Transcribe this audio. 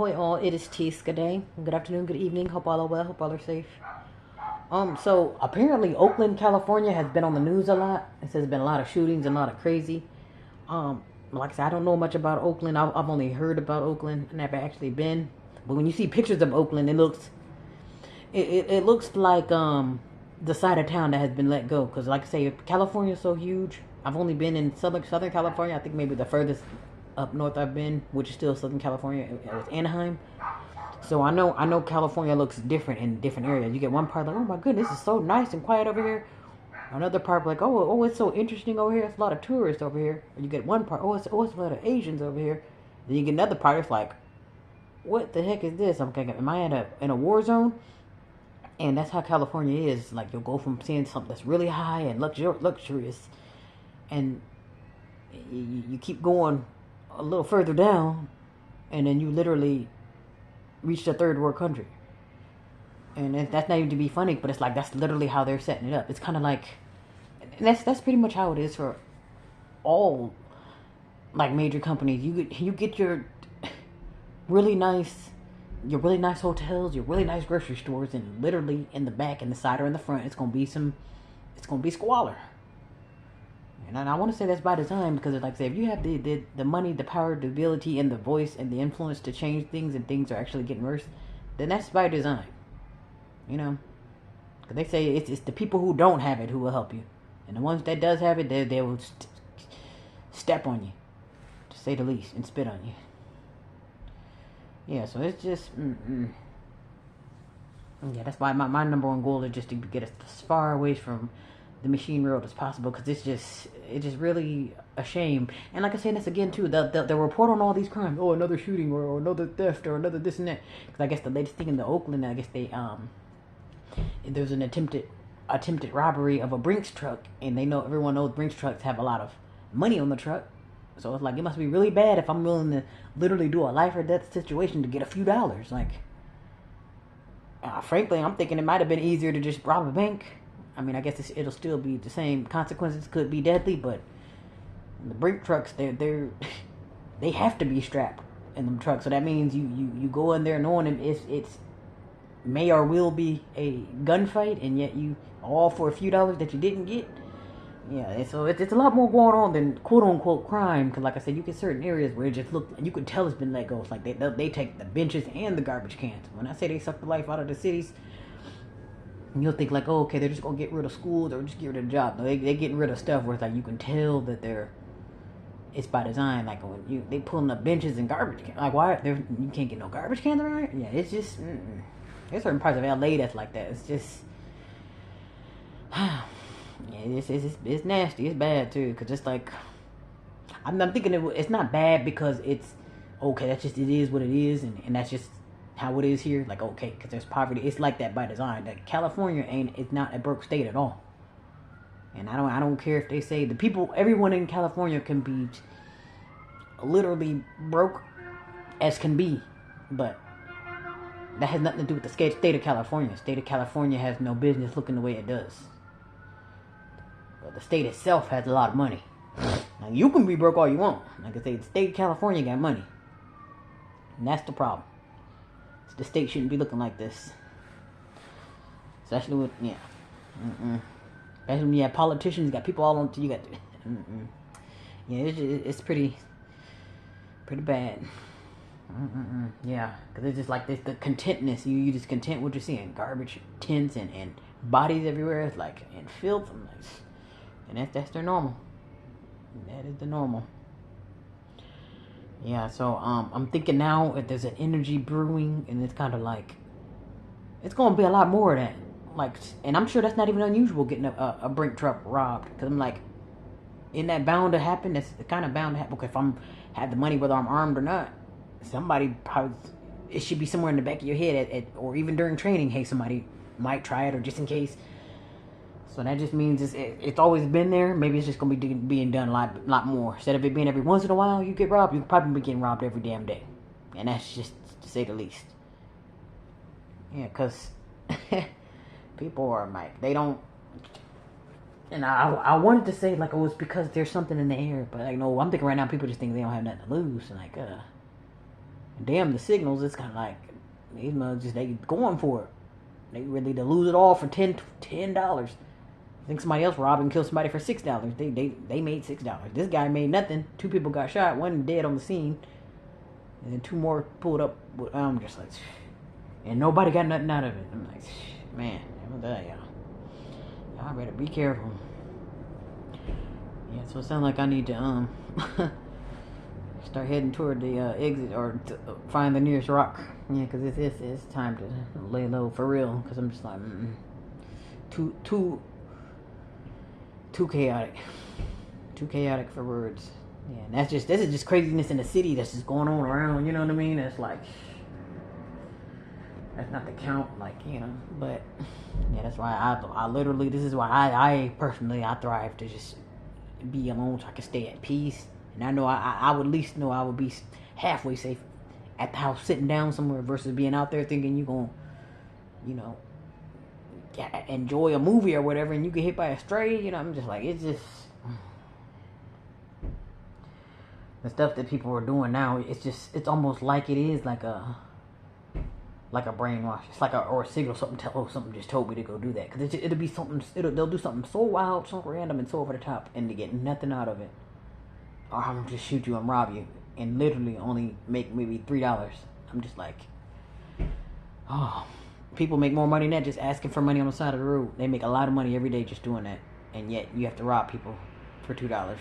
Ahoy all, it is Tiska Day. Good afternoon, good evening. Hope all are well, hope all are safe. So apparently Oakland, California has been on the news a lot. It says there's been a lot of shootings and a lot of crazy. Like I said, I don't know much about Oakland. I've only heard about Oakland. I've never actually been. But when you see pictures of Oakland, it looks like the side of town that has been let go. Because like I say, California is so huge. I've only been in Southern California. I think maybe the furthest up north I've been, which is still Southern California, it was Anaheim. So I know California looks different in different areas. You get one part like, oh my goodness, this is so nice and quiet over here. Another part like, oh, it's so interesting over here. It's a lot of tourists over here. Or you get one part, it's a lot of Asians over here. Then you get another part, it's like, what the heck is this? I'm thinking, am I in a war zone? And that's how California is. Like you'll go from seeing something that's really high and luxurious, and you keep going a little further down, and then you literally reach the third world country. And that's not even to be funny, but it's like that's literally how they're setting it up. It's kind of like, and that's pretty much how it is for all like major companies. You get your really nice hotels, your really nice grocery stores, and literally in the back, in the side, or in the front, it's gonna be squalor. And I want to say that's by design because, like I say, if you have the money, the power, the ability, and the voice and the influence to change things, and things are actually getting worse, then that's by design. You know, because they say it's the people who don't have it who will help you, and the ones that does have it, they will step on you, to say the least, and spit on you. Yeah, so it's just, yeah, that's why my number one goal is just to get us as far away from the machine world as possible, because it's just really a shame. And like I said, that's again too, the report on all these crimes, another shooting or another theft or another this and that, because I guess the latest thing in the Oakland, I guess they there's an attempted robbery of a Brinks truck, and everyone knows Brinks trucks have a lot of money on the truck, so it's like it must be really bad if I'm willing to literally do a life or death situation to get a few dollars. Like, frankly, I'm thinking it might have been easier to just rob a bank. I mean, I guess it'll still be the same consequences. Could be deadly, but the brake trucks, they have to be strapped in them trucks. So that means you go in there knowing it's may or will be a gunfight, and yet you all for a few dollars that you didn't get. Yeah, so it's a lot more going on than quote unquote crime. Because like I said, you get certain areas where it just you can tell it's been let go. It's like they take the benches and the garbage cans. When I say they suck the life out of the cities, you'll think like, okay, they're just gonna get rid of schools or just get rid of jobs. No, they're getting rid of stuff where it's like you can tell that it's by design. Like when they pulling up benches and garbage cans. Like why you can't get no garbage cans around here? Yeah, it's just there's certain parts of LA that's like that. It's just yeah, it's nasty. It's bad too, cause it's like I'm thinking it's not bad because it's okay. That's just it is what it is, and that's just how it is here. Like okay, because there's poverty. It's like that by design. Like California it's not a broke state at all. And I don't care if they say everyone in California can be literally broke as can be, but that has nothing to do with the state of California. The state of California has no business looking the way it does. But the state itself has a lot of money. Now you can be broke all you want. Like I say, the state of California got money, and that's the problem. So the state shouldn't be looking like this, especially with especially when you have politicians. You got people all on. You got yeah, it's pretty bad. Yeah, because it's just like this, the contentness. You just content what you're seeing. Garbage tins and bodies everywhere. It's like, and filth. And that's their normal. That is the normal. Yeah, so I'm thinking now if there's an energy brewing, and it's kind of like it's gonna be a lot more of that. Like, and I'm sure that's not even unusual getting a brink truck robbed. Because I'm like, isn't that bound to happen? That's kind of bound to happen. Okay, if I'm have the money, whether I'm armed or not, somebody probably it should be somewhere in the back of your head, or even during training. Hey, somebody might try it, or just in case. So that just means it's always been there. Maybe it's just gonna be being done a lot more. Instead of it being every once in a while you get robbed, you could probably be getting robbed every damn day, and that's just to say the least. Yeah, cause people are like they don't. And I wanted to say like it was because there's something in the air, but like no, I'm thinking right now people just think they don't have nothing to lose, and like Damn, the signals, it's kind of like, these motherfuckers just, they going for it. They ready to lose it all for $10. I think somebody else robbed and killed somebody for $6. They made $6. This guy made nothing. 2 people got shot, 1 dead on the scene, and then 2 more pulled up. I'm just like, and nobody got nothing out of it. I'm like, man, I'm telling y'all better be careful. Yeah, so it sounds like I need to start heading toward the exit, or to find the nearest rock. Yeah, because it's time to lay low for real. Because I'm just like, too chaotic, too chaotic for words. Yeah, and this is just craziness in the city that's just going on around. You know what I mean? It's like, that's not the count, like, you know. But yeah, that's why I literally, this is why I personally, I thrive to just be alone so I can stay at peace. And I know I would at least know I would be halfway safe at the house, sitting down somewhere, versus being out there thinking you're going to, you know, enjoy a movie or whatever, and you get hit by a stray. You know, I'm just like, it's just the stuff that people are doing now. It's almost like it is like a brainwash. It's like or a signal. Something just told me to go do that, because it'll be something. They'll do something so wild, so random, and so over the top, and to get nothing out of it. Or I'm gonna just shoot you and rob you, and literally only make maybe $3. I'm just like, oh, people make more money than that just asking for money on the side of the road. They make a lot of money every day just doing that, and yet you have to rob people for $2.